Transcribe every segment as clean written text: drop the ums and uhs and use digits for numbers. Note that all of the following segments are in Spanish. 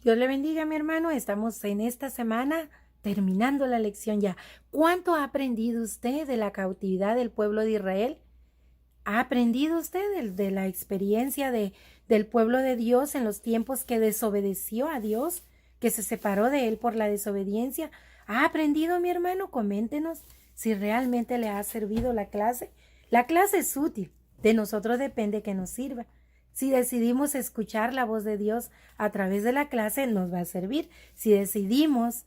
Dios le bendiga, mi hermano. Estamos en esta semana terminando la lección ya. ¿Cuánto ha aprendido usted de la cautividad del pueblo de Israel? ¿Ha aprendido usted de la experiencia del pueblo de Dios en los tiempos que desobedeció a Dios, que se separó de él por la desobediencia? ¿Ha aprendido, mi hermano? Coméntenos si realmente le ha servido la clase. La clase es útil. De nosotros depende que nos sirva. Si decidimos escuchar la voz de Dios a través de la clase, nos va a servir. Si decidimos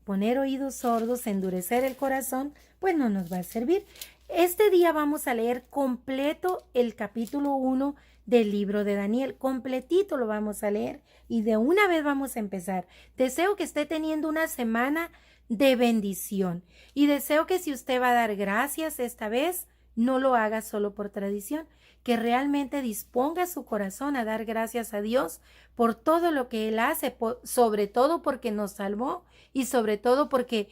poner oídos sordos, endurecer el corazón, pues no nos va a servir. Este día vamos a leer completo el capítulo 1 del libro de Daniel. Completito lo vamos a leer y de una vez vamos a empezar. Deseo que esté teniendo una semana de bendición y deseo que si usted va a dar gracias esta vez, no lo haga solo por tradición, que realmente disponga su corazón a dar gracias a Dios por todo lo que Él hace, sobre todo porque nos salvó y sobre todo porque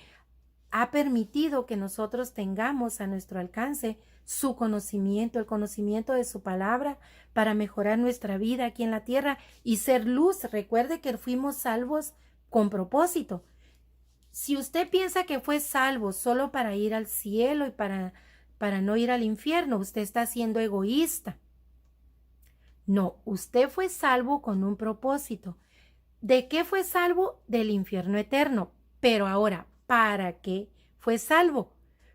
ha permitido que nosotros tengamos a nuestro alcance su conocimiento, el conocimiento de su palabra para mejorar nuestra vida aquí en la tierra y ser luz. Recuerde que fuimos salvos con propósito. Si usted piensa que fue salvo solo para ir al cielo y para no ir al infierno, usted está siendo egoísta. No, usted fue salvo con un propósito. ¿De qué fue salvo? Del infierno eterno. Pero ahora, ¿para qué fue salvo?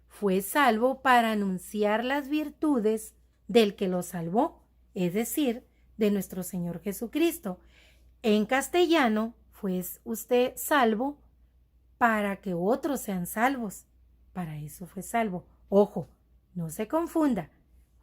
Fue salvo para anunciar las virtudes del que lo salvó, es decir, de nuestro Señor Jesucristo. En castellano, fue usted salvo para que otros sean salvos. Para eso fue salvo. Ojo, no se confunda.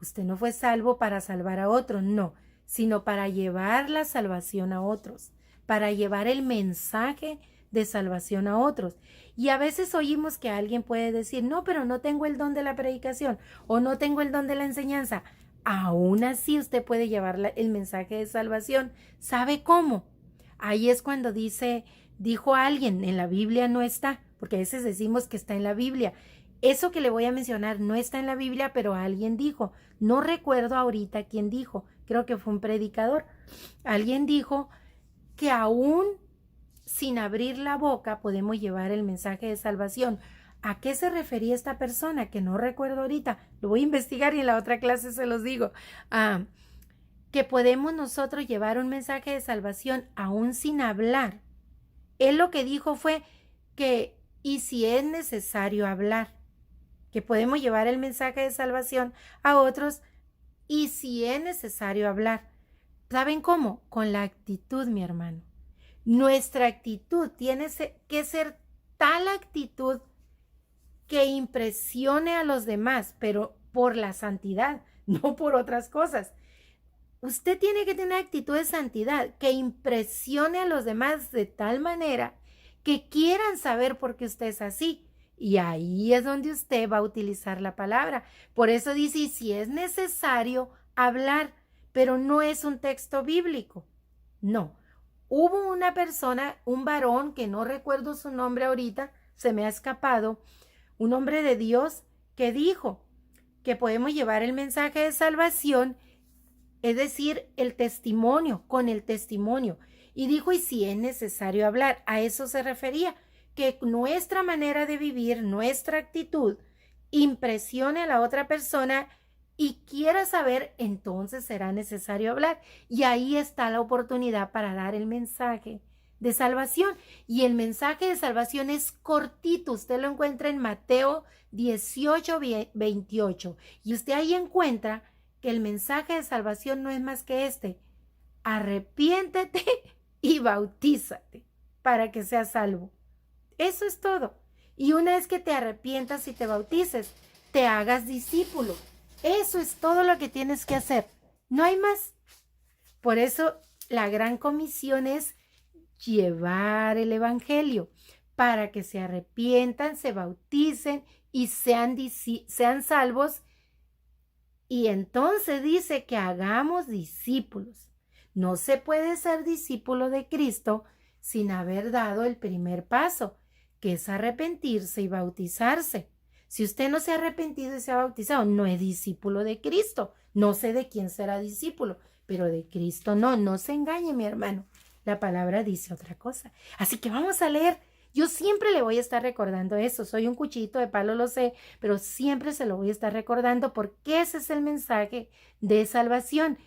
Usted no fue salvo para salvar a otros, no, sino para llevar la salvación a otros, para llevar el mensaje de salvación a otros. Y a veces oímos que alguien puede decir, no, pero no tengo el don de la predicación o no tengo el don de la enseñanza. Aún así usted puede llevar el mensaje de salvación. ¿Sabe cómo? Ahí es cuando dijo alguien, en la Biblia no está, porque a veces decimos que está en la Biblia. Eso que le voy a mencionar no está en la Biblia, pero alguien dijo, no recuerdo ahorita quién dijo, creo que fue un predicador. Alguien dijo que aún sin abrir la boca podemos llevar el mensaje de salvación. ¿A qué se refería esta persona? Que no recuerdo ahorita, lo voy a investigar y en la otra clase se los digo. Que podemos nosotros llevar un mensaje de salvación aún sin hablar. Él lo que dijo fue que, y si es necesario hablar, que podemos llevar el mensaje de salvación a otros y si es necesario hablar. ¿Saben cómo? Con la actitud, mi hermano. Nuestra actitud tiene que ser tal actitud que impresione a los demás, pero por la santidad, no por otras cosas. Usted tiene que tener actitud de santidad que impresione a los demás de tal manera que quieran saber por qué usted es así. Y ahí es donde usted va a utilizar la palabra. Por eso dice, si es necesario hablar, pero no es un texto bíblico. No. Hubo una persona, un varón, que no recuerdo su nombre ahorita, se me ha escapado, un hombre de Dios que dijo que podemos llevar el mensaje de salvación, es decir, el testimonio, con el testimonio. Y dijo, y si es necesario hablar, a eso se refería, que nuestra manera de vivir, nuestra actitud, impresione a la otra persona y quiera saber, entonces será necesario hablar. Y ahí está la oportunidad para dar el mensaje de salvación. Y el mensaje de salvación es cortito. Usted lo encuentra en Mateo 18, 28. Y usted ahí encuentra que el mensaje de salvación no es más que este: arrepiéntete y bautízate para que seas salvo. Eso es todo. Y una vez que te arrepientas y te bautices, te hagas discípulo. Eso es todo lo que tienes que hacer. No hay más. Por eso la gran comisión es llevar el evangelio para que se arrepientan, se bauticen y sean salvos. Y entonces dice que hagamos discípulos. No se puede ser discípulo de Cristo sin haber dado el primer paso, que es arrepentirse y bautizarse. Si usted no se ha arrepentido y se ha bautizado, no es discípulo de Cristo. No sé de quién será discípulo, pero de Cristo no. No se engañe, mi hermano. la palabra dice otra cosa. Así que vamos a leer. Yo siempre le voy a estar recordando eso. Soy un cuchillito de palo, lo sé, pero siempre se lo voy a estar recordando porque ese es el mensaje de salvación.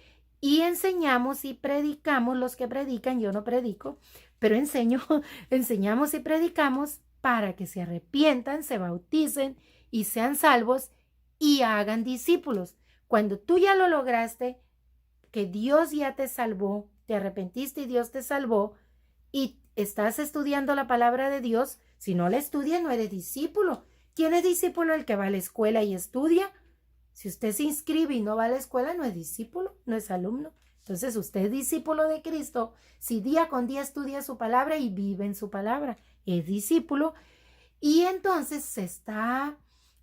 Y enseñamos y predicamos, los que predican, yo no predico, pero enseñamos y predicamos para que se arrepientan, se bauticen y sean salvos y hagan discípulos. Cuando tú ya lo lograste, que Dios ya te salvó, te arrepentiste y Dios te salvó y estás estudiando la palabra de Dios, si no la estudias no eres discípulo. ¿Quién es discípulo? El que va a la escuela y estudia. Si usted se inscribe y no va a la escuela, no es discípulo, no es alumno. Entonces usted es discípulo de Cristo si día con día estudia su palabra y vive en su palabra. Es discípulo y entonces está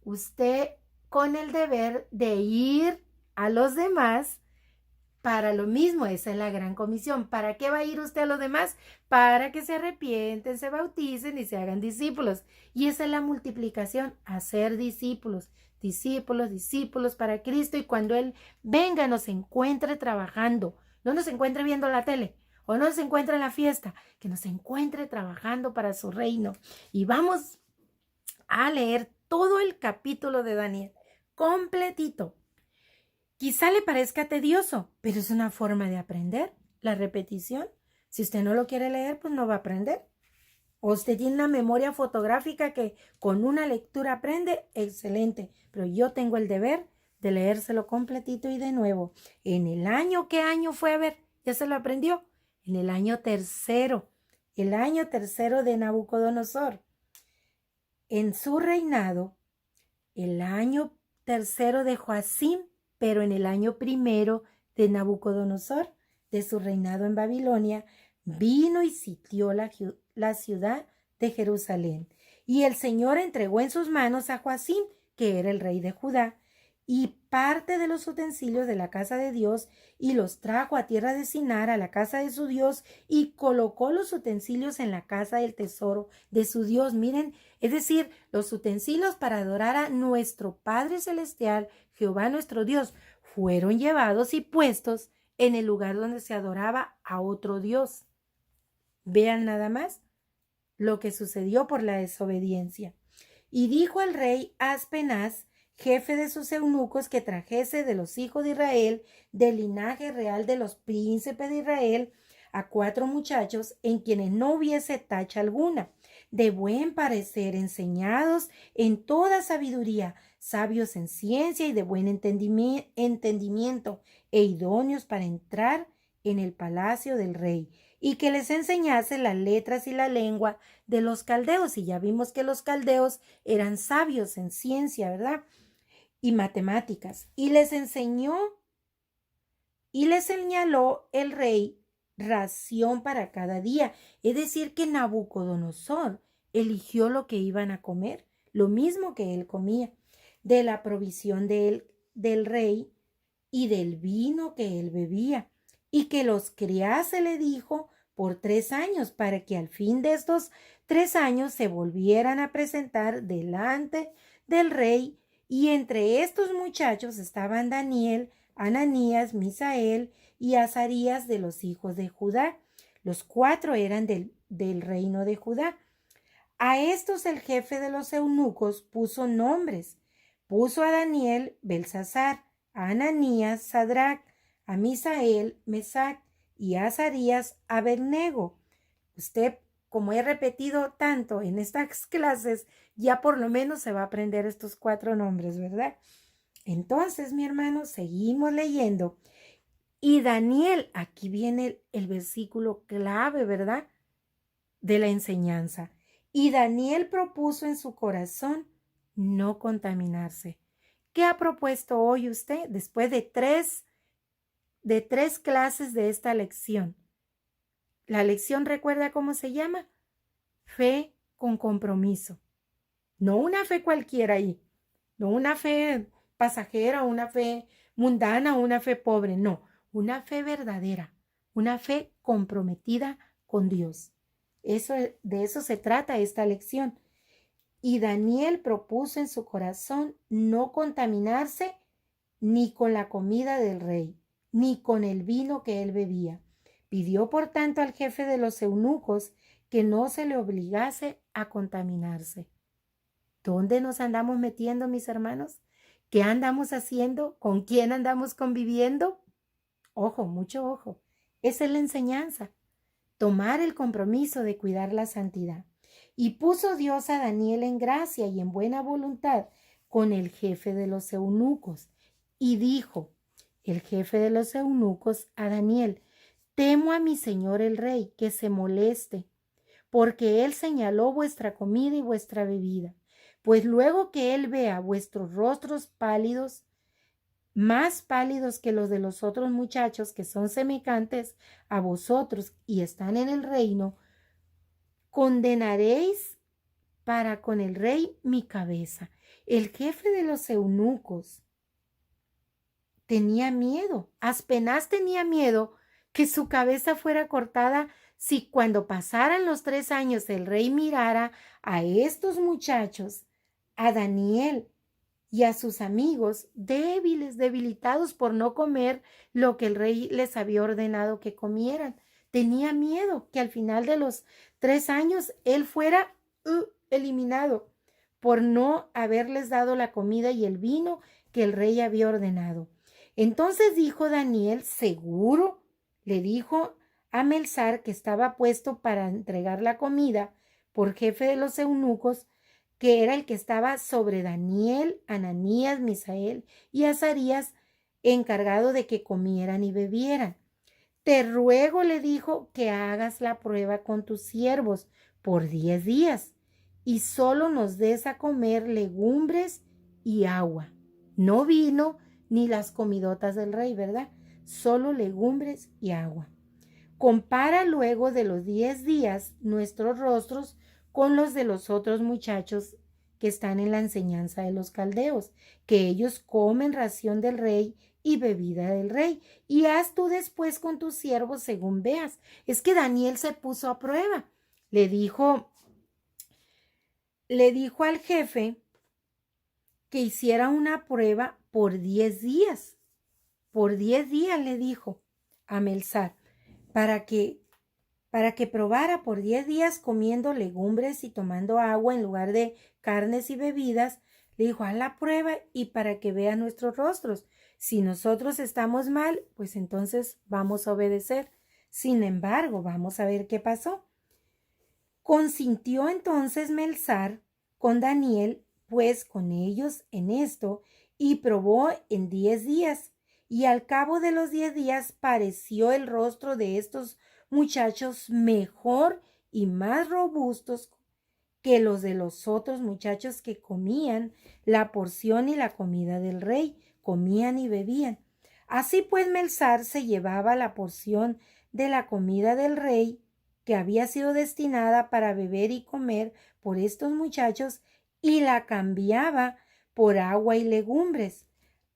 usted con el deber de ir a los demás para lo mismo. Esa es la gran comisión. ¿Para qué va a ir usted a los demás? Para que se arrepienten, se bauticen y se hagan discípulos. Y esa es la multiplicación, hacer discípulos, discípulos, discípulos para Cristo. Y cuando Él venga, nos encuentre trabajando, no nos encuentre viendo la tele o no nos encuentre en la fiesta, que nos encuentre trabajando para su reino. Y vamos a leer todo el capítulo de Daniel, completito. Quizá le parezca tedioso, pero es una forma de aprender, la repetición. Si usted no lo quiere leer, pues no va a aprender. O usted tiene una memoria fotográfica que con una lectura aprende, excelente. Pero yo tengo el deber de leérselo completito y de nuevo. En el año, ¿qué año fue? A ver, ¿ya se lo aprendió? En el año tercero de Nabucodonosor. En su reinado, el año tercero de Joacim, pero en el año primero de Nabucodonosor, de su reinado en Babilonia, vino y sitió la ciudad de Jerusalén. Y el Señor entregó en sus manos a Joacim, que era el rey de Judá, y parte de los utensilios de la casa de Dios, y los trajo a tierra de Sinar, a la casa de su Dios, y colocó los utensilios en la casa del tesoro de su Dios. Miren, es decir, los utensilios para adorar a nuestro Padre Celestial, Jehová nuestro Dios, fueron llevados y puestos en el lugar donde se adoraba a otro Dios. Vean nada más lo que sucedió por la desobediencia. Y dijo el rey Aspenaz, jefe de sus eunucos, que trajese de los hijos de Israel, del linaje real de los príncipes de Israel, a 4 muchachos en quienes no hubiese tacha alguna, de buen parecer, enseñados en toda sabiduría, sabios en ciencia y de buen entendimiento, e idóneos para entrar en el palacio del rey, y que les enseñase las letras y la lengua de los caldeos. Y ya vimos que los caldeos eran sabios en ciencia, ¿verdad? Y matemáticas. Y les enseñó y les señaló el rey ración para cada día. Es decir, que Nabucodonosor eligió lo que iban a comer, lo mismo que él comía, de la provisión del rey y del vino que él bebía, y que los criase, le dijo, por 3 años, para que al fin de estos 3 años se volvieran a presentar delante del rey. Y entre estos muchachos estaban Daniel, Ananías, Misael y Azarías de los hijos de Judá. Los 4 eran del reino de Judá. A estos el jefe de los eunucos puso nombres. Puso a Daniel Belsasar, a Ananías Sadrac, a Misael Mesac y a Azarías Abednego. Usted, como he repetido tanto en estas clases, ya por lo menos se va a aprender estos 4 nombres, ¿verdad? Entonces, mi hermano, seguimos leyendo. Y Daniel, aquí viene el versículo clave, ¿verdad? De la enseñanza. Y Daniel propuso en su corazón no contaminarse. ¿Qué ha propuesto hoy usted después de tres clases de esta lección? La lección, ¿recuerda cómo se llama? Fe con compromiso. No una fe cualquiera ahí, no una fe pasajera, una fe mundana, una fe pobre, no, una fe verdadera, una fe comprometida con Dios. De eso se trata esta lección. Y Daniel propuso en su corazón no contaminarse ni con la comida del rey, ni con el vino que él bebía, Pidió por tanto al jefe de los eunucos que no se le obligase a contaminarse. ¿Dónde nos andamos metiendo, mis hermanos? ¿Qué andamos haciendo? ¿Con quién andamos conviviendo? Ojo, mucho ojo. Esa es la enseñanza. Tomar el compromiso de cuidar la santidad. Y puso Dios a Daniel en gracia y en buena voluntad con el jefe de los eunucos. Y dijo el jefe de los eunucos a Daniel: temo a mi señor el rey que se moleste, porque él señaló vuestra comida y vuestra bebida. Pues luego que él vea vuestros rostros pálidos, más pálidos que los de los otros muchachos que son semejantes a vosotros y están en el reino, condenaréis para con el rey mi cabeza. El jefe de los eunucos tenía miedo, Aspenaz tenía miedo que su cabeza fuera cortada si cuando pasaran los 3 años el rey mirara a estos muchachos, a Daniel y a sus amigos débiles, debilitados por no comer lo que el rey les había ordenado que comieran. Tenía miedo que al final de los 3 años él fuera eliminado por no haberles dado la comida y el vino que el rey había ordenado. Entonces dijo Daniel, seguro, le dijo a Melzar, que estaba puesto para entregar la comida por jefe de los eunucos, que era el que estaba sobre Daniel, Ananías, Misael y Azarías, encargado de que comieran y bebieran. Te ruego, le dijo, que hagas la prueba con tus siervos por 10 días y solo nos des a comer legumbres y agua, no vino ni las comidotas del rey, ¿verdad? Solo legumbres y agua. Compara luego de los 10 días nuestros rostros con los de los otros muchachos que están en la enseñanza de los caldeos, que ellos comen ración del rey y bebida del rey, y haz tú después con tus siervos según veas. Es que Daniel se puso a prueba. Le dijo al jefe que hiciera una prueba por 10 días. Por 10 días le dijo a Melzar, para que probara por 10 días comiendo legumbres y tomando agua en lugar de carnes y bebidas. Le dijo, haz la prueba y para que vea nuestros rostros. Si nosotros estamos mal, pues entonces vamos a obedecer. Sin embargo, vamos a ver qué pasó. Consintió entonces Melzar con Daniel, pues con ellos en esto, y probó en 10 días. Y al cabo de los 10 días pareció el rostro de estos muchachos mejor y más robustos que los de los otros muchachos que comían la porción y la comida del rey, comían y bebían. Así pues Melzar se llevaba la porción de la comida del rey, que había sido destinada para beber y comer por estos muchachos, y la cambiaba por agua y legumbres.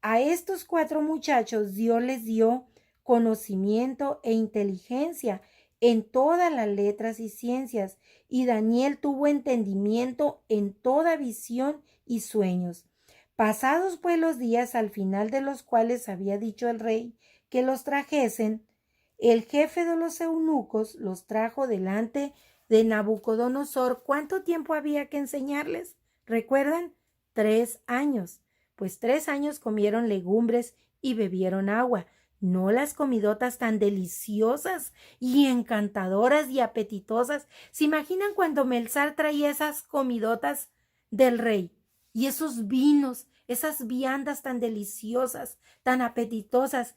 A estos 4 muchachos Dios les dio conocimiento e inteligencia en todas las letras y ciencias, y Daniel tuvo entendimiento en toda visión y sueños. Pasados pues los días, al final de los cuales había dicho el rey que los trajesen, el jefe de los eunucos los trajo delante de Nabucodonosor. ¿Cuánto tiempo había que enseñarles? ¿Recuerdan? 3 años. Pues 3 años comieron legumbres y bebieron agua, no las comidotas tan deliciosas y encantadoras y apetitosas. ¿Se imaginan cuando Melzar traía esas comidotas del rey y esos vinos, esas viandas tan deliciosas, tan apetitosas,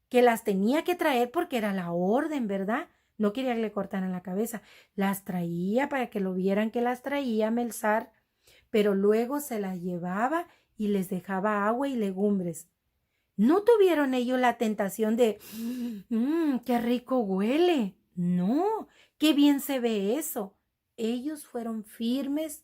que las tenía que traer porque era la orden, ¿verdad? No quería que le cortaran la cabeza. Las traía para que lo vieran que las traía Melzar, pero luego se las llevaba y les dejaba agua y legumbres. ¿No tuvieron ellos la tentación de, qué rico huele? No, qué bien se ve eso. Ellos fueron firmes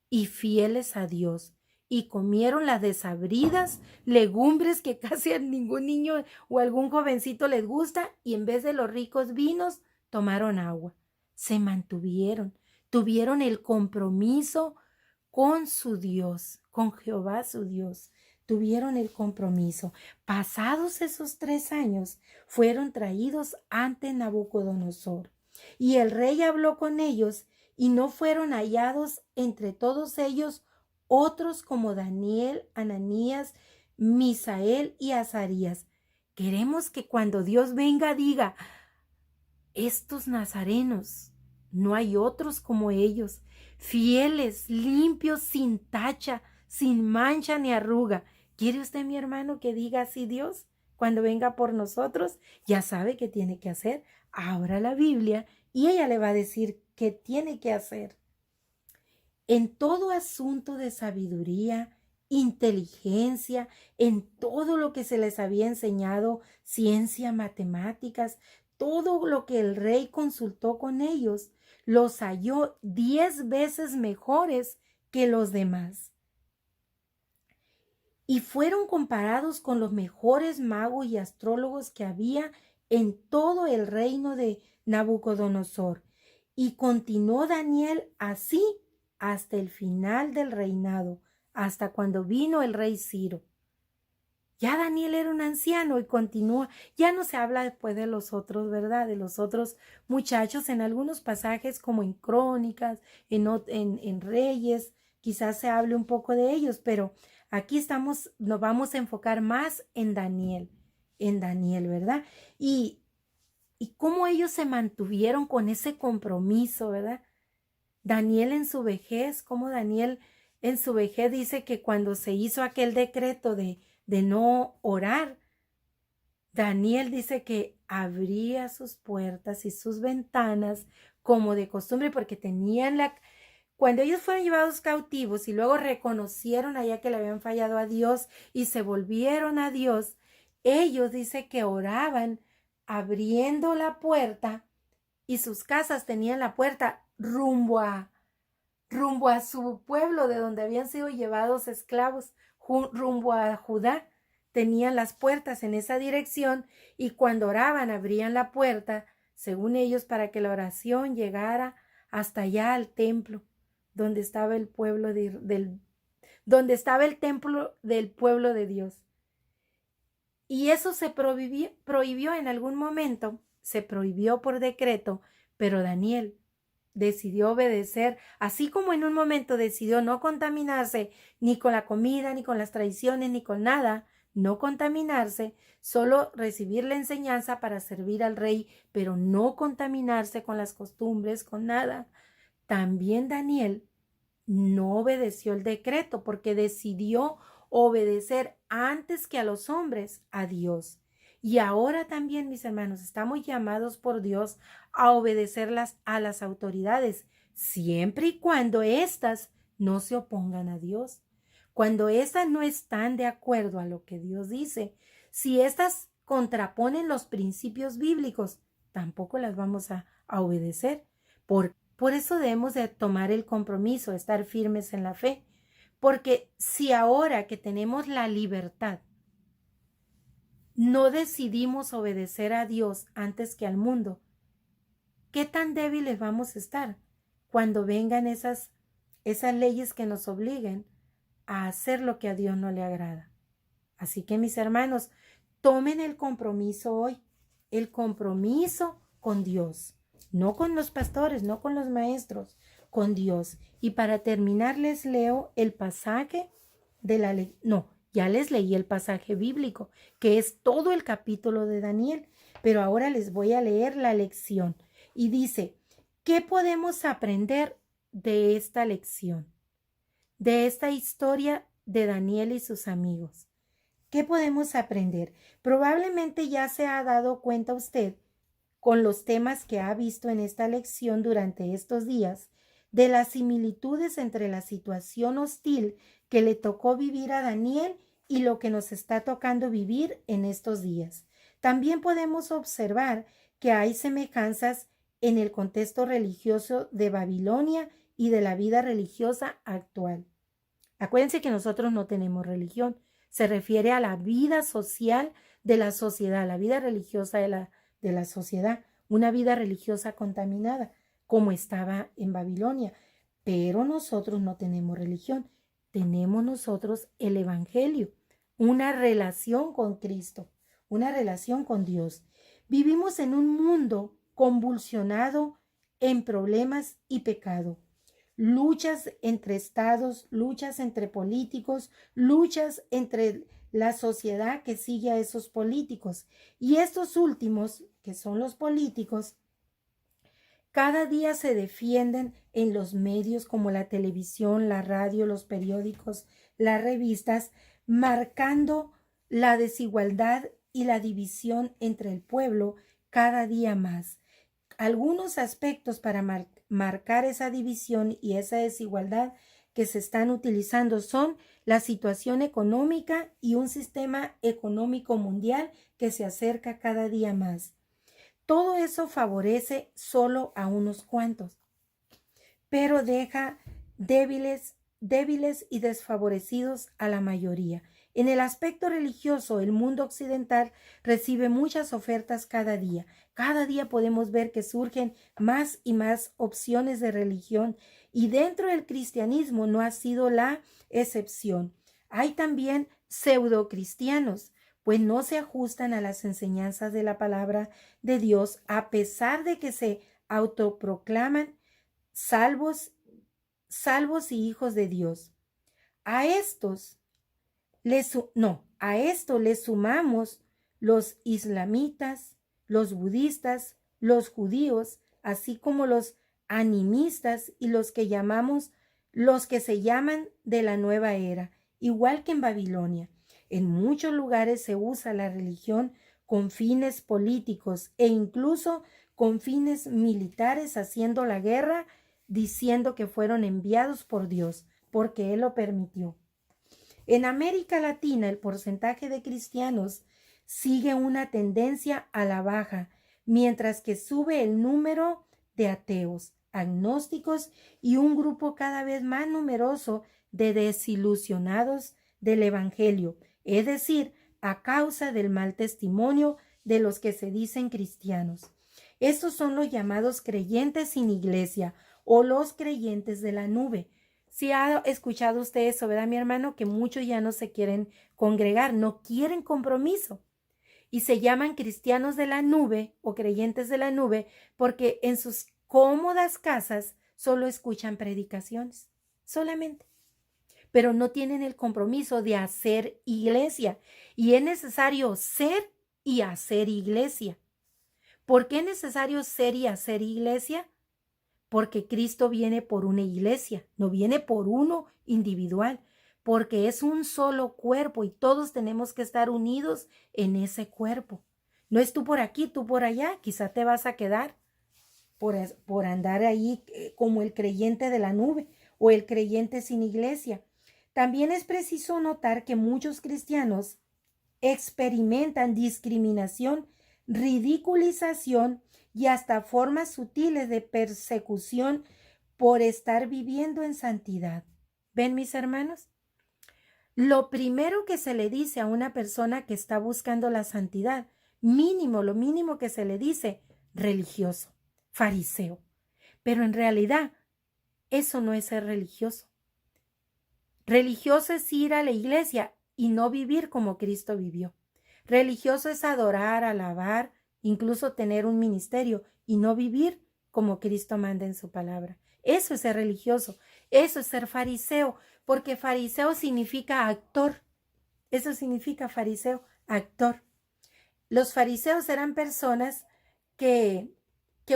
y fieles a Dios y comieron las desabridas legumbres que casi a ningún niño o algún jovencito les gusta, y en vez de los ricos vinos, tomaron agua. Se mantuvieron, tuvieron el compromiso con su Dios, con Jehová su Dios. tuvieron el compromiso. Pasados esos 3 años, fueron traídos ante Nabucodonosor. Y el rey habló con ellos, y no fueron hallados entre todos ellos otros como Daniel, Ananías, Misael y Azarías. Queremos que cuando Dios venga diga, estos nazarenos, no hay otros como ellos, fieles, limpios, sin tacha, sin mancha ni arruga. ¿Quiere usted, mi hermano, que diga así Dios? Cuando venga por nosotros, ya sabe qué tiene que hacer. Abra la Biblia y ella le va a decir qué tiene que hacer. En todo asunto de sabiduría, inteligencia, en todo lo que se les había enseñado, ciencia, matemáticas, todo lo que el rey consultó con ellos, los halló 10 veces mejores que los demás. Y fueron comparados con los mejores magos y astrólogos que había en todo el reino de Nabucodonosor. Y continuó Daniel así hasta el final del reinado, hasta cuando vino el rey Ciro. Ya Daniel era un anciano y continúa. Ya no se habla después de los otros, ¿verdad? De los otros muchachos en algunos pasajes como en Crónicas, en Reyes, quizás se hable un poco de ellos, pero aquí nos vamos a enfocar más en Daniel, ¿verdad? Y cómo ellos se mantuvieron con ese compromiso, ¿verdad? Daniel en su vejez, como Daniel en su vejez dice que cuando se hizo aquel decreto de no orar, Daniel dice que abría sus puertas y sus ventanas como de costumbre porque cuando ellos fueron llevados cautivos y luego reconocieron allá que le habían fallado a Dios y se volvieron a Dios, ellos dice que oraban abriendo la puerta y sus casas tenían la puerta rumbo a su pueblo de donde habían sido llevados esclavos, rumbo a Judá. Tenían las puertas en esa dirección y cuando oraban abrían la puerta, según ellos, para que la oración llegara hasta allá al templo, donde estaba el pueblo donde estaba el templo del pueblo de Dios. Y eso se prohibió en algún momento, se prohibió por decreto, pero Daniel decidió obedecer, así como en un momento decidió no contaminarse ni con la comida, ni con las tradiciones, ni con nada, no contaminarse, solo recibir la enseñanza para servir al rey, pero no contaminarse con las costumbres, con nada. También Daniel no obedeció el decreto porque decidió obedecer antes que a los hombres a Dios. Y ahora también, mis hermanos, estamos llamados por Dios a obedecer a las autoridades, siempre y cuando éstas no se opongan a Dios. Cuando éstas no están de acuerdo a lo que Dios dice, si éstas contraponen los principios bíblicos, tampoco las vamos a obedecer. Por eso debemos de tomar el compromiso, estar firmes en la fe. Porque si ahora que tenemos la libertad, no decidimos obedecer a Dios antes que al mundo, ¿qué tan débiles vamos a estar cuando vengan esas leyes que nos obliguen a hacer lo que a Dios no le agrada? Así que, mis hermanos, tomen el compromiso hoy, el compromiso con Dios, no con los pastores, no con los maestros, con Dios. Y para terminar les leo el pasaje de la ley. No, ya les leí el pasaje bíblico, que es todo el capítulo de Daniel, pero ahora les voy a leer la lección. Y dice, ¿qué podemos aprender de esta lección? De esta historia de Daniel y sus amigos. ¿Qué podemos aprender? Probablemente ya se ha dado cuenta usted, con los temas que ha visto en esta lección durante estos días, de las similitudes entre la situación hostil que le tocó vivir a Daniel y lo que nos está tocando vivir en estos días. También podemos observar que hay semejanzas en el contexto religioso de Babilonia y de la vida religiosa actual. Acuérdense que nosotros no tenemos religión. Se refiere a la vida social de la sociedad, la vida religiosa de la sociedad, una vida religiosa contaminada, como estaba en Babilonia. Pero nosotros no tenemos religión, tenemos nosotros el Evangelio. una relación con Cristo, una relación con Dios. Vivimos en un mundo convulsionado en problemas y pecado. Luchas entre estados, luchas entre políticos, luchas entre la sociedad que sigue a esos políticos. Y estos últimos, que son los políticos, cada día se defienden en los medios como la televisión, la radio, los periódicos, las revistas, marcando la desigualdad y la división entre el pueblo cada día más. Algunos aspectos para marcar esa división y esa desigualdad que se están utilizando son la situación económica y un sistema económico mundial que se acerca cada día más. Todo eso favorece solo a unos cuantos, pero deja débiles y desfavorecidos a la mayoría. En el aspecto religioso, el mundo occidental recibe muchas ofertas cada día. Cada día podemos ver que surgen más y más opciones de religión y dentro del cristianismo no ha sido la excepción. Hay también pseudocristianos, pues no se ajustan a las enseñanzas de la palabra de Dios a pesar de que se autoproclaman salvos y hijos de Dios. A esto le sumamos los islamitas, los budistas, los judíos, así como los animistas y los que se llaman de la nueva era, igual que en Babilonia. En muchos lugares se usa la religión con fines políticos e incluso con fines militares, haciendo la guerra, diciendo que fueron enviados por Dios, porque Él lo permitió. En América Latina, el porcentaje de cristianos sigue una tendencia a la baja, mientras que sube el número de ateos, agnósticos y un grupo cada vez más numeroso de desilusionados del Evangelio, es decir, a causa del mal testimonio de los que se dicen cristianos. Estos son los llamados creyentes sin iglesia o los creyentes de la nube. Si ha escuchado usted eso, ¿verdad, mi hermano? Que muchos ya no se quieren congregar, no quieren compromiso. Y se llaman cristianos de la nube o creyentes de la nube porque en sus cómodas casas solo escuchan predicaciones, solamente. Pero no tienen el compromiso de hacer iglesia. Y es necesario ser y hacer iglesia. ¿Por qué es necesario ser y hacer iglesia? Porque Cristo viene por una iglesia, no viene por uno individual, porque es un solo cuerpo y todos tenemos que estar unidos en ese cuerpo. No es tú por aquí, tú por allá, quizá te vas a quedar por andar ahí como el creyente de la nube o el creyente sin iglesia. También es preciso notar que muchos cristianos experimentan discriminación, ridiculización y hasta formas sutiles de persecución por estar viviendo en santidad. ¿Ven, mis hermanos? Lo primero que se le dice a una persona que está buscando la santidad, lo mínimo que se le dice, religioso, fariseo. Pero en realidad, eso no es ser religioso. Religioso es ir a la iglesia y no vivir como Cristo vivió. Religioso es adorar, alabar, incluso tener un ministerio y no vivir como Cristo manda en su palabra. Eso es ser religioso, eso es ser fariseo, porque fariseo significa actor. Eso significa fariseo, actor. Los fariseos eran personas que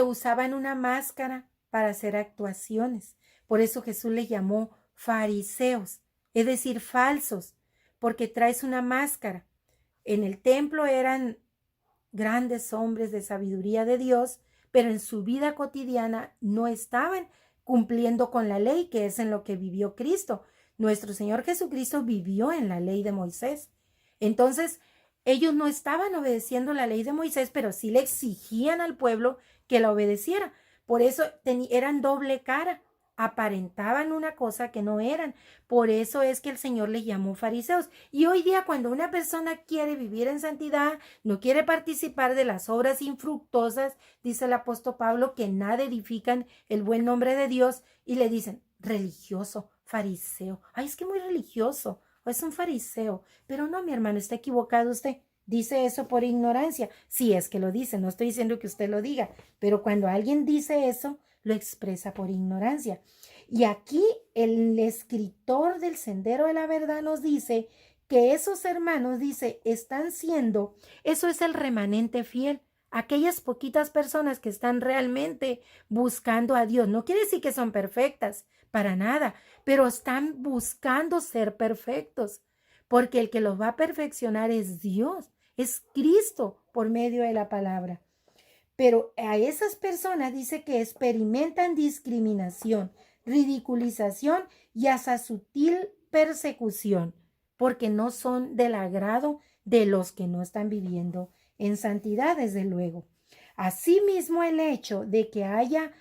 usaban una máscara para hacer actuaciones. Por eso Jesús les llamó fariseos, es decir, falsos, porque traes una máscara. En el templo eran grandes hombres de sabiduría de Dios, pero en su vida cotidiana no estaban cumpliendo con la ley, que es en lo que vivió Cristo. Nuestro Señor Jesucristo vivió en la ley de Moisés. Entonces, ellos no estaban obedeciendo la ley de Moisés, pero sí le exigían al pueblo que la obedeciera. Por eso eran doble cara. Aparentaban una cosa que no eran. Por eso es que el Señor les llamó fariseos. Y hoy día cuando una persona quiere vivir en santidad, no quiere participar de las obras infructuosas, dice el apóstol Pablo, que nada edifican el buen nombre de Dios, y le dicen religioso, fariseo. Ay, es que muy religioso. o es un fariseo. Pero no, mi hermano, está equivocado usted. Dice eso por ignorancia. Si es que lo dice, no estoy diciendo que usted lo diga, pero cuando alguien dice eso, lo expresa por ignorancia. Y aquí el escritor del Sendero de la Verdad nos dice que esos hermanos, dice, están siendo, eso es el remanente fiel, aquellas poquitas personas que están realmente buscando a Dios. No quiere decir que son perfectas, para nada, pero están buscando ser perfectos, porque el que los va a perfeccionar es Dios, es Cristo por medio de la palabra. Pero a esas personas dice que experimentan discriminación, ridiculización y hasta sutil persecución, porque no son del agrado de los que no están viviendo en santidad, desde luego. Asimismo, el hecho de que haya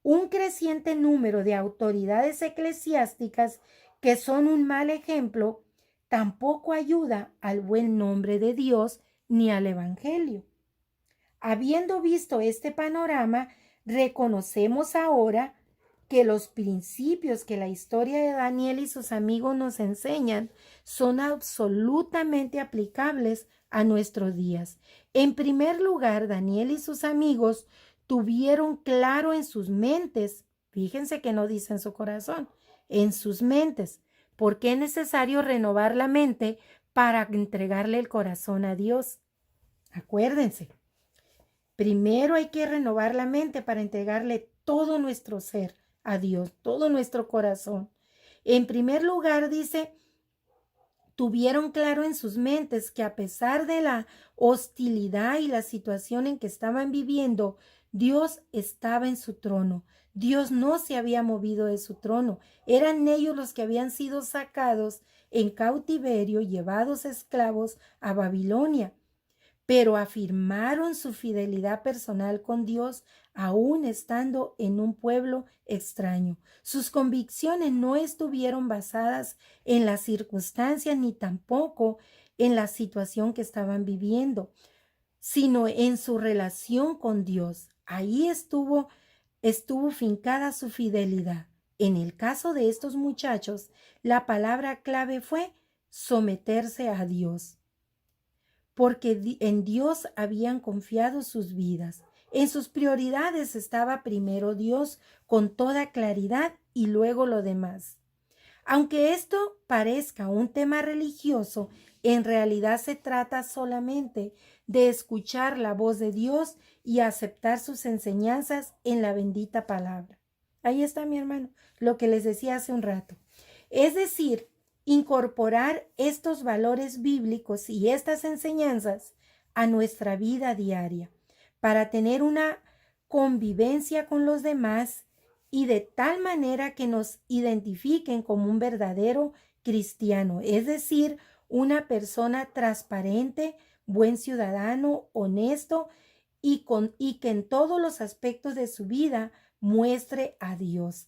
un creciente número de autoridades eclesiásticas que son un mal ejemplo, tampoco ayuda al buen nombre de Dios ni al Evangelio. Habiendo visto este panorama, reconocemos ahora que los principios que la historia de Daniel y sus amigos nos enseñan son absolutamente aplicables a nuestros días. En primer lugar, Daniel y sus amigos tuvieron claro en sus mentes, fíjense que no dice en su corazón, en sus mentes, porque es necesario renovar la mente para entregarle el corazón a Dios. Acuérdense. Primero hay que renovar la mente para entregarle todo nuestro ser a Dios, todo nuestro corazón. En primer lugar, dice, tuvieron claro en sus mentes que a pesar de la hostilidad y la situación en que estaban viviendo, Dios estaba en su trono. Dios no se había movido de su trono. Eran ellos los que habían sido sacados en cautiverio, llevados esclavos a Babilonia, pero afirmaron su fidelidad personal con Dios aún estando en un pueblo extraño. Sus convicciones no estuvieron basadas en las circunstancias ni tampoco en la situación que estaban viviendo, sino en su relación con Dios. Ahí estuvo fincada su fidelidad. En el caso de estos muchachos, la palabra clave fue someterse a Dios, porque en Dios habían confiado sus vidas. En sus prioridades estaba primero Dios con toda claridad y luego lo demás. Aunque esto parezca un tema religioso, en realidad se trata solamente de escuchar la voz de Dios y aceptar sus enseñanzas en la bendita palabra. Ahí está, mi hermano, lo que les decía hace un rato. Es decir, incorporar estos valores bíblicos y estas enseñanzas a nuestra vida diaria para tener una convivencia con los demás y de tal manera que nos identifiquen como un verdadero cristiano, es decir, una persona transparente, buen ciudadano, honesto y que en todos los aspectos de su vida muestre a Dios.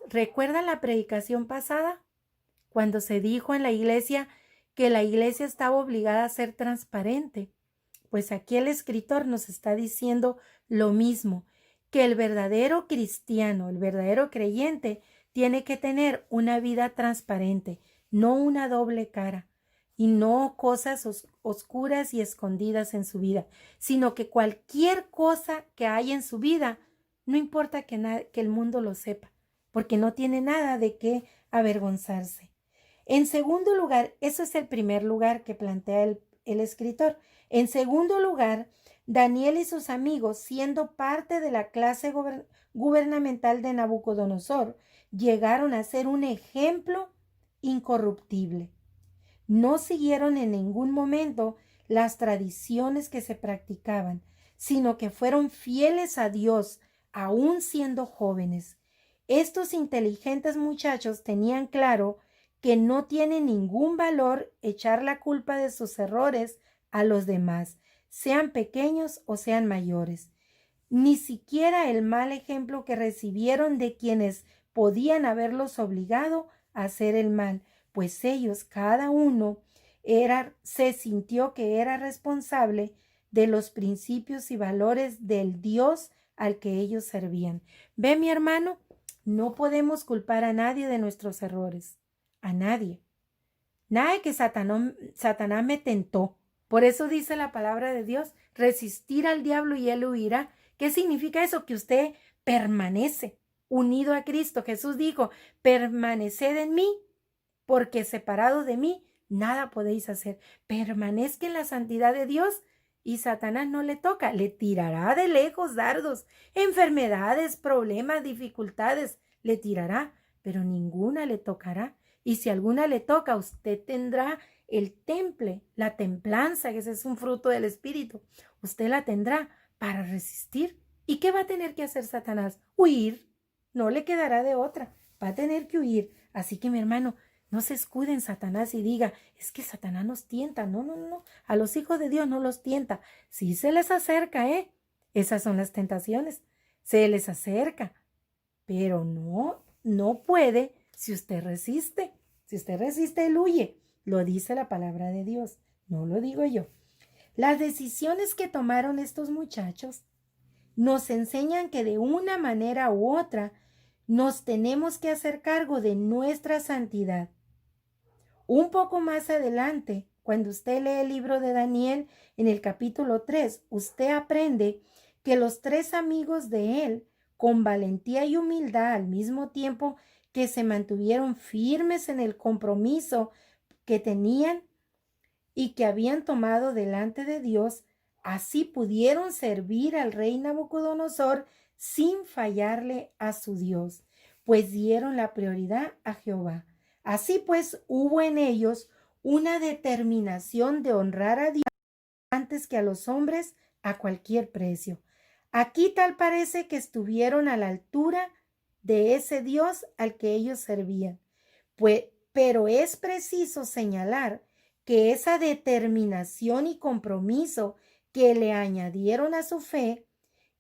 ¿Recuerdan la predicación pasada? Cuando se dijo en la iglesia que la iglesia estaba obligada a ser transparente. Pues aquí el escritor nos está diciendo lo mismo, que el verdadero cristiano, el verdadero creyente, tiene que tener una vida transparente, no una doble cara, y no cosas oscuras y escondidas en su vida, sino que cualquier cosa que hay en su vida, no importa que el mundo lo sepa, porque no tiene nada de qué avergonzarse. En segundo lugar, eso es el primer lugar que plantea el escritor. En segundo lugar, Daniel y sus amigos, siendo parte de la clase gubernamental de Nabucodonosor, llegaron a ser un ejemplo incorruptible. No siguieron en ningún momento las tradiciones que se practicaban, sino que fueron fieles a Dios, aún siendo jóvenes. Estos inteligentes muchachos tenían claro que no tiene ningún valor echar la culpa de sus errores a los demás, sean pequeños o sean mayores. Ni siquiera el mal ejemplo que recibieron de quienes podían haberlos obligado a hacer el mal, pues ellos, cada uno, se sintió que era responsable de los principios y valores del Dios al que ellos servían. ¿Ve, mi hermano? No podemos culpar a nadie de nuestros errores. A nadie. Nada de que Satanás me tentó. Por eso dice la palabra de Dios, resistir al diablo y él huirá. ¿Qué significa eso? Que usted permanece unido a Cristo. Jesús dijo, permaneced en mí, porque separado de mí nada podéis hacer. Permanezca en la santidad de Dios y Satanás no le toca. Le tirará de lejos dardos, enfermedades, problemas, dificultades. Le tirará, pero ninguna le tocará. Y si alguna le toca, usted tendrá el temple, la templanza, que ese es un fruto del Espíritu. Usted la tendrá para resistir. ¿Y qué va a tener que hacer Satanás? Huir. No le quedará de otra. Va a tener que huir. Así que mi hermano, no se escude en Satanás y diga, es que Satanás nos tienta. No, no, no. A los hijos de Dios no los tienta. Sí se les acerca, ¿eh? Esas son las tentaciones. Se les acerca. Pero no puede si usted resiste. Si usted resiste, él huye. Lo dice la palabra de Dios. No lo digo yo. Las decisiones que tomaron estos muchachos nos enseñan que de una manera u otra nos tenemos que hacer cargo de nuestra santidad. Un poco más adelante, cuando usted lee el libro de Daniel en el capítulo 3, usted aprende que los 3 amigos de él, con valentía y humildad al mismo tiempo que se mantuvieron firmes en el compromiso que tenían y que habían tomado delante de Dios, así pudieron servir al rey Nabucodonosor sin fallarle a su Dios, pues dieron la prioridad a Jehová. Así pues, hubo en ellos una determinación de honrar a Dios antes que a los hombres a cualquier precio. Aquí tal parece que estuvieron a la altura de ese Dios al que ellos servían. Pero es preciso señalar que esa determinación y compromiso que le añadieron a su fe,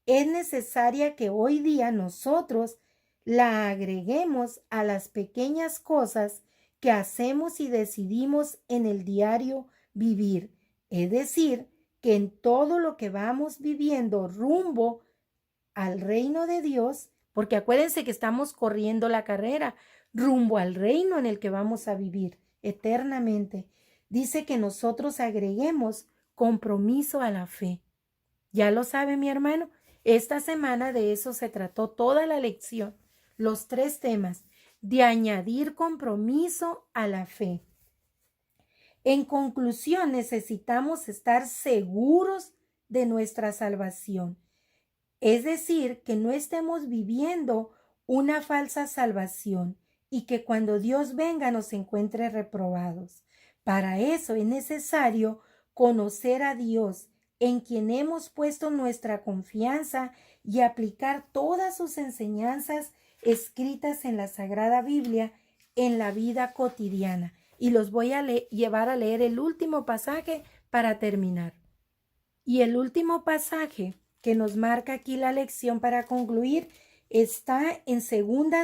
es necesaria que hoy día nosotros la agreguemos a las pequeñas cosas que hacemos y decidimos en el diario vivir. Es decir, que en todo lo que vamos viviendo rumbo al reino de Dios, porque acuérdense que estamos corriendo la carrera rumbo al reino en el que vamos a vivir eternamente. Dice que nosotros agreguemos compromiso a la fe. Ya lo sabe mi hermano, esta semana de eso se trató toda la lección, los 3 temas, de añadir compromiso a la fe. En conclusión, necesitamos estar seguros de nuestra salvación. Es decir, que no estemos viviendo una falsa salvación y que cuando Dios venga nos encuentre reprobados. Para eso es necesario conocer a Dios, en quien hemos puesto nuestra confianza, y aplicar todas sus enseñanzas escritas en la Sagrada Biblia en la vida cotidiana. Y los voy a llevar a leer el último pasaje para terminar. Y el último pasaje que nos marca aquí la lección para concluir está en 2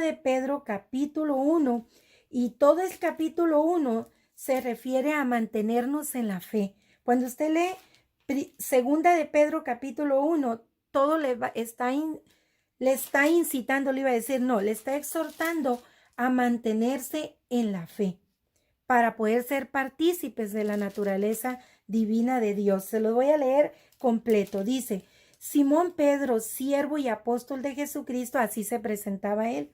de Pedro capítulo 1, y todo el capítulo 1 se refiere a mantenernos en la fe. Cuando usted lee 2 de Pedro capítulo 1, todo le está incitando, le iba a decir, no, le está exhortando a mantenerse en la fe para poder ser partícipes de la naturaleza divina de Dios. Se lo voy a leer completo. Dice, Simón Pedro, siervo y apóstol de Jesucristo, así se presentaba él,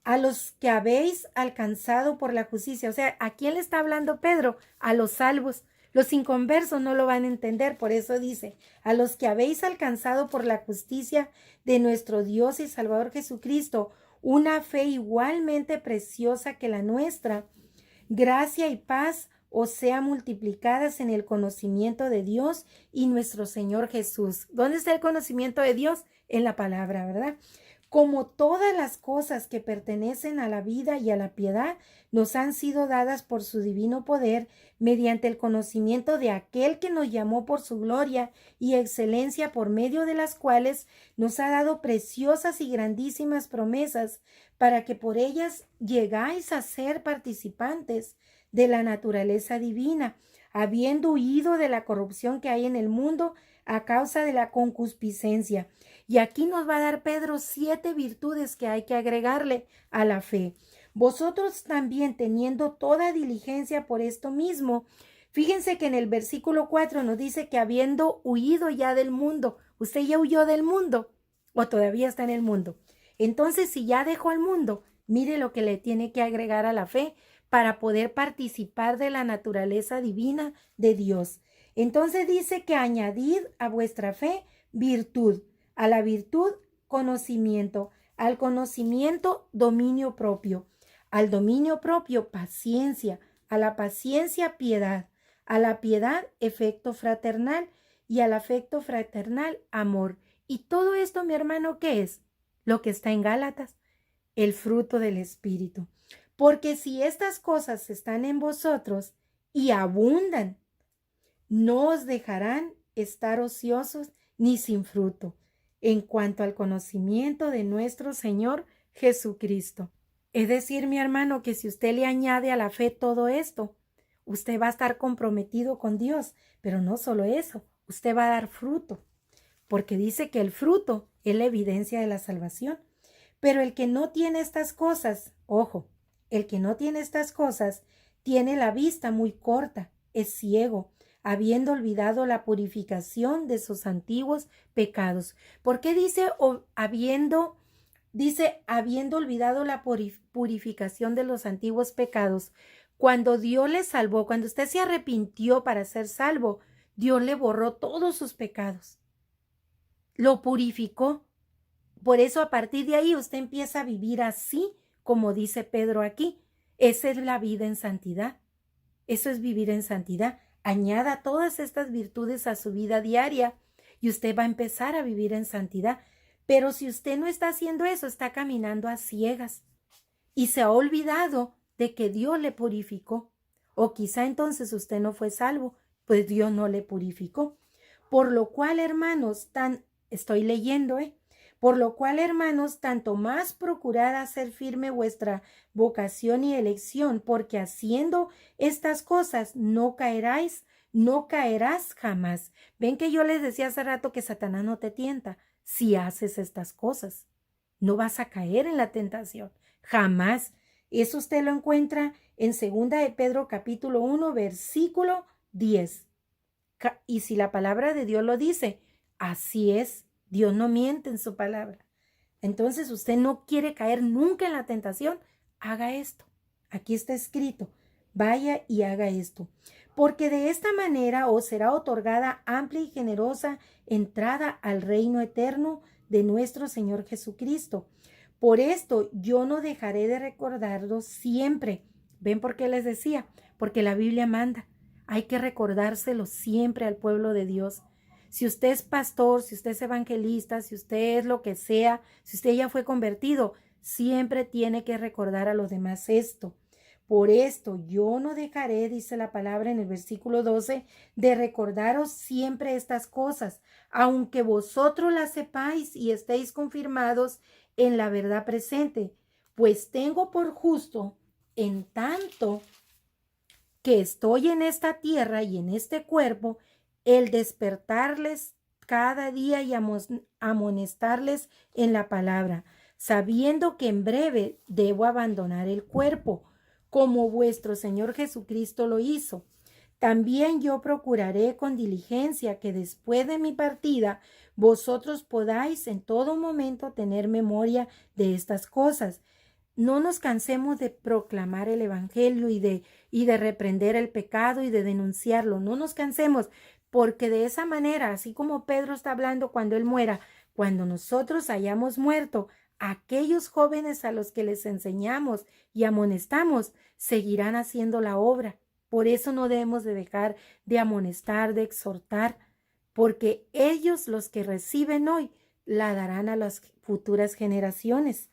a los que habéis alcanzado por la justicia. O sea, ¿a quién le está hablando Pedro? A los salvos. Los inconversos no lo van a entender, por eso dice, a los que habéis alcanzado por la justicia de nuestro Dios y Salvador Jesucristo, una fe igualmente preciosa que la nuestra, gracia y paz os sea multiplicadas en el conocimiento de Dios y nuestro Señor Jesús. ¿Dónde está el conocimiento de Dios? En la palabra, ¿verdad? Como todas las cosas que pertenecen a la vida y a la piedad nos han sido dadas por su divino poder, mediante el conocimiento de aquel que nos llamó por su gloria y excelencia, por medio de las cuales nos ha dado preciosas y grandísimas promesas, para que por ellas llegáis a ser participantes de la naturaleza divina, habiendo huido de la corrupción que hay en el mundo a causa de la concupiscencia. Y aquí nos va a dar Pedro 7 virtudes que hay que agregarle a la fe. Vosotros también, teniendo toda diligencia por esto mismo. Fíjense que en el versículo 4 nos dice que habiendo huido ya del mundo, ¿usted ya huyó del mundo o todavía está en el mundo? Entonces, si ya dejó el mundo, mire lo que le tiene que agregar a la fe para poder participar de la naturaleza divina de Dios. Entonces dice que añadid a vuestra fe virtud, a la virtud conocimiento, al conocimiento dominio propio, al dominio propio paciencia, a la paciencia piedad, a la piedad afecto fraternal y al afecto fraternal amor. Y todo esto, mi hermano, ¿qué es? Lo que está en Gálatas, el fruto del Espíritu. Porque si estas cosas están en vosotros y abundan, no os dejarán estar ociosos ni sin fruto en cuanto al conocimiento de nuestro Señor Jesucristo. Es decir, mi hermano, que si usted le añade a la fe todo esto, usted va a estar comprometido con Dios, pero no solo eso, usted va a dar fruto, porque dice que el fruto es la evidencia de la salvación. Pero el que no tiene estas cosas, ojo, el que no tiene estas cosas tiene la vista muy corta, es ciego, habiendo olvidado la purificación de sus antiguos pecados. ¿Por qué dice habiendo olvidado la purificación de los antiguos pecados? Cuando Dios le salvó, cuando usted se arrepintió para ser salvo, Dios le borró todos sus pecados. Lo purificó. Por eso a partir de ahí usted empieza a vivir así, como dice Pedro aquí. Esa es la vida en santidad. Eso es vivir en santidad. Añada todas estas virtudes a su vida diaria y usted va a empezar a vivir en santidad. Pero si usted no está haciendo eso, está caminando a ciegas y se ha olvidado de que Dios le purificó. O quizá entonces usted no fue salvo, pues Dios no le purificó. Por lo cual, hermanos, estoy leyendo, Por lo cual, hermanos, tanto más procurad hacer firme vuestra vocación y elección, porque haciendo estas cosas no caerás jamás. Ven que yo les decía hace rato que Satanás no te tienta. Si haces estas cosas, no vas a caer en la tentación, jamás. Eso usted lo encuentra en 2 de Pedro capítulo 1, versículo 10. Y si la palabra de Dios lo dice, así es. Dios no miente en su palabra. Entonces, usted no quiere caer nunca en la tentación, haga esto. Aquí está escrito, vaya y haga esto. Porque de esta manera os será otorgada amplia y generosa entrada al reino eterno de nuestro Señor Jesucristo. Por esto yo no dejaré de recordaros siempre. ¿Ven por qué les decía? Porque la Biblia manda. Hay que recordárselo siempre al pueblo de Dios. Si usted es pastor, si usted es evangelista, si usted es lo que sea, si usted ya fue convertido, siempre tiene que recordar a los demás esto. Por esto yo no dejaré, dice la palabra en el versículo 12, de recordaros siempre estas cosas, aunque vosotros las sepáis y estéis confirmados en la verdad presente, pues tengo por justo, en tanto que estoy en esta tierra y en este cuerpo, el despertarles cada día y amonestarles en la palabra, sabiendo que en breve debo abandonar el cuerpo, como vuestro Señor Jesucristo lo hizo. También yo procuraré con diligencia que después de mi partida vosotros podáis en todo momento tener memoria de estas cosas. No nos cansemos de proclamar el evangelio y de reprender el pecado y de denunciarlo. No nos cansemos, porque de esa manera, así como Pedro está hablando cuando él muera, cuando nosotros hayamos muerto, aquellos jóvenes a los que les enseñamos y amonestamos seguirán haciendo la obra. Por eso no debemos de dejar de amonestar, de exhortar, porque ellos, los que reciben hoy, la darán a las futuras generaciones.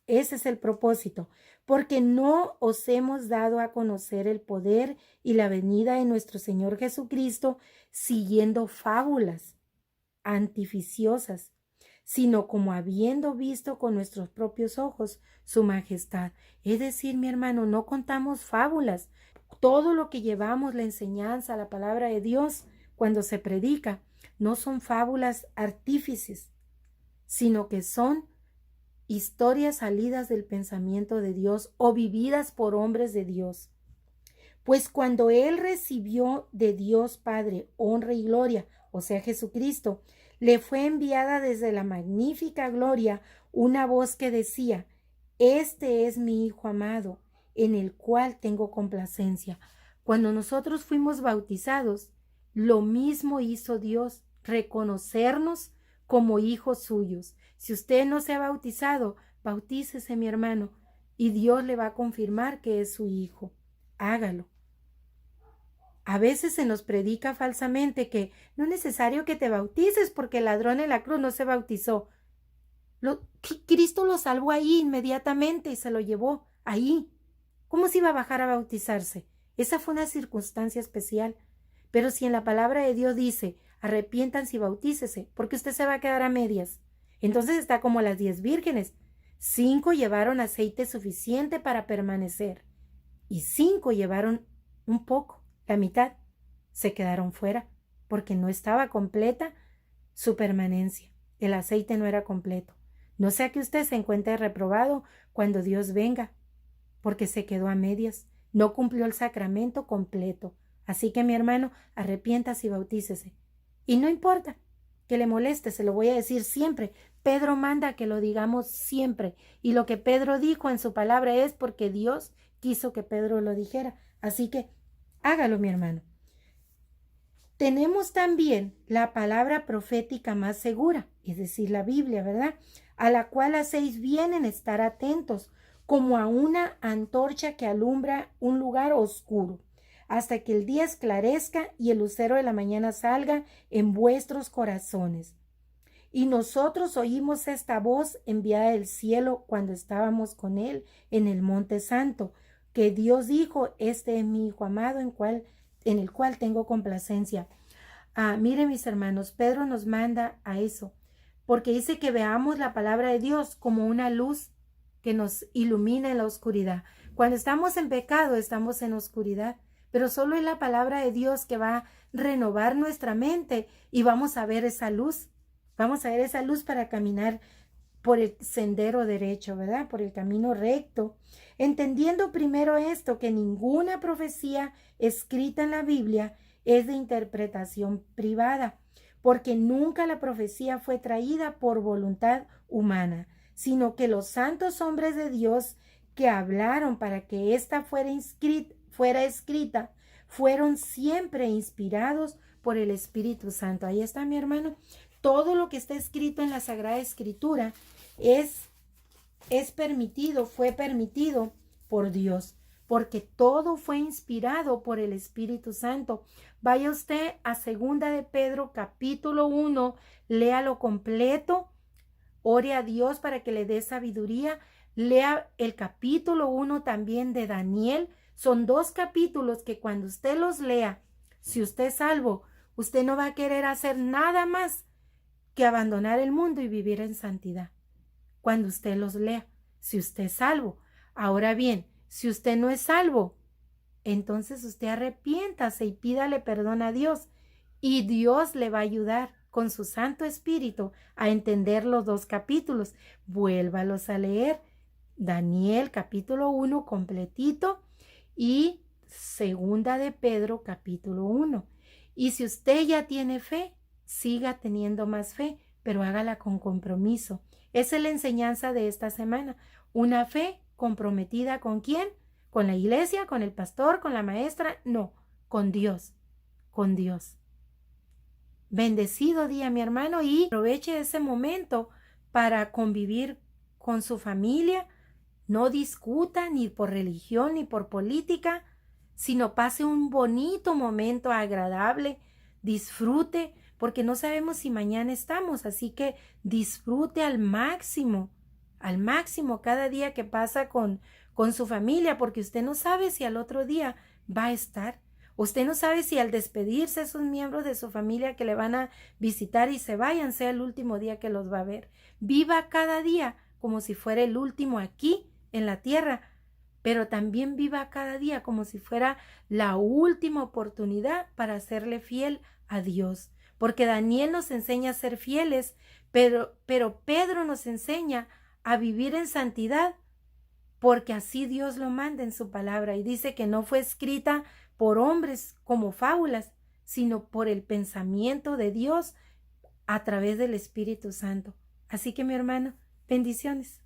Ese es el propósito, porque no os hemos dado a conocer el poder y la venida de nuestro Señor Jesucristo siguiendo fábulas artificiosas, sino como habiendo visto con nuestros propios ojos su majestad. Es decir, mi hermano, no contamos fábulas. Todo lo que llevamos, la enseñanza, la palabra de Dios, cuando se predica, no son fábulas artífices, sino que son historias salidas del pensamiento de Dios o vividas por hombres de Dios. Pues cuando él recibió de Dios Padre honra y gloria, o sea Jesucristo, le fue enviada desde la magnífica gloria una voz que decía: este es mi Hijo amado, en el cual tengo complacencia. Cuando nosotros fuimos bautizados, lo mismo hizo Dios, reconocernos como hijos suyos. Si usted no se ha bautizado, bautícese, mi hermano, y Dios le va a confirmar que es su hijo. Hágalo. A veces se nos predica falsamente que no es necesario que te bautices porque el ladrón en la cruz no se bautizó. Cristo lo salvó ahí inmediatamente y se lo llevó ahí. ¿Cómo se iba a bajar a bautizarse? Esa fue una circunstancia especial. Pero si en la palabra de Dios dice, arrepiéntanse y bautícese, porque usted se va a quedar a medias. Entonces está como las 10 vírgenes. 5 llevaron aceite suficiente para permanecer y 5 llevaron un poco, la mitad. Se quedaron fuera porque no estaba completa su permanencia. El aceite no era completo. No sea que usted se encuentre reprobado cuando Dios venga, porque se quedó a medias, no cumplió el sacramento completo. Así que, mi hermano, arrepiéntase y bautícese. Y no importa que le moleste, se lo voy a decir siempre. Pedro manda que lo digamos siempre. Y lo que Pedro dijo en su palabra es porque Dios quiso que Pedro lo dijera. Así que hágalo, mi hermano. Tenemos también la palabra profética más segura, es decir, la Biblia, ¿verdad? A la cual hacéis bien en estar atentos, como a una antorcha que alumbra un lugar oscuro, hasta que el día esclarezca y el lucero de la mañana salga en vuestros corazones. Y nosotros oímos esta voz enviada del cielo cuando estábamos con él en el monte santo, que Dios dijo: este es mi Hijo amado en el cual tengo complacencia. Miren, mis hermanos, Pedro nos manda a eso, porque dice que veamos la palabra de Dios como una luz que nos ilumina en la oscuridad. Cuando estamos en pecado, estamos en oscuridad, pero solo es la palabra de Dios que va a renovar nuestra mente y vamos a ver esa luz. Vamos a ver esa luz para caminar por el sendero derecho, ¿verdad? Por el camino recto. Entendiendo primero esto, que ninguna profecía escrita en la Biblia es de interpretación privada, porque nunca la profecía fue traída por voluntad humana, sino que los santos hombres de Dios que hablaron para que ésta fuera escrita, fueron siempre inspirados por el Espíritu Santo. Ahí está, mi hermano. Todo lo que está escrito en la Sagrada Escritura es permitido, fue permitido por Dios, porque todo fue inspirado por el Espíritu Santo. Vaya usted a 2 de Pedro, capítulo 1, léalo completo, ore a Dios para que le dé sabiduría, lea el capítulo 1 también de Daniel. Son 2 capítulos que cuando usted los lea, si usted es salvo, usted no va a querer hacer nada más que abandonar el mundo y vivir en santidad. Cuando usted los lea, si usted es salvo. Ahora bien, si usted no es salvo, entonces usted arrepiéntase y pídale perdón a Dios y Dios le va a ayudar con su Santo Espíritu a entender los 2 capítulos. Vuélvalos a leer. Daniel capítulo 1 completito y 2 de Pedro capítulo 1. Y si usted ya tiene fe, siga teniendo más fe, pero hágala con compromiso. Esa es la enseñanza de esta semana. Una fe comprometida ¿con quién? ¿Con la iglesia? ¿Con el pastor? ¿Con la maestra? No, con Dios. Con Dios. Bendecido día, mi hermano, y aproveche ese momento para convivir con su familia. No discuta ni por religión ni por política, sino pase un bonito momento agradable. Disfrute, porque no sabemos si mañana estamos, así que disfrute al máximo cada día que pasa con su familia, porque usted no sabe si al otro día va a estar. Usted no sabe si al despedirse esos miembros de su familia que le van a visitar y se vayan, sea el último día que los va a ver. Viva cada día como si fuera el último aquí en la tierra, pero también viva cada día como si fuera la última oportunidad para serle fiel a Dios. Porque Daniel nos enseña a ser fieles, pero Pedro nos enseña a vivir en santidad, porque así Dios lo manda en su palabra y dice que no fue escrita por hombres como fábulas, sino por el pensamiento de Dios a través del Espíritu Santo. Así que mi hermano, bendiciones.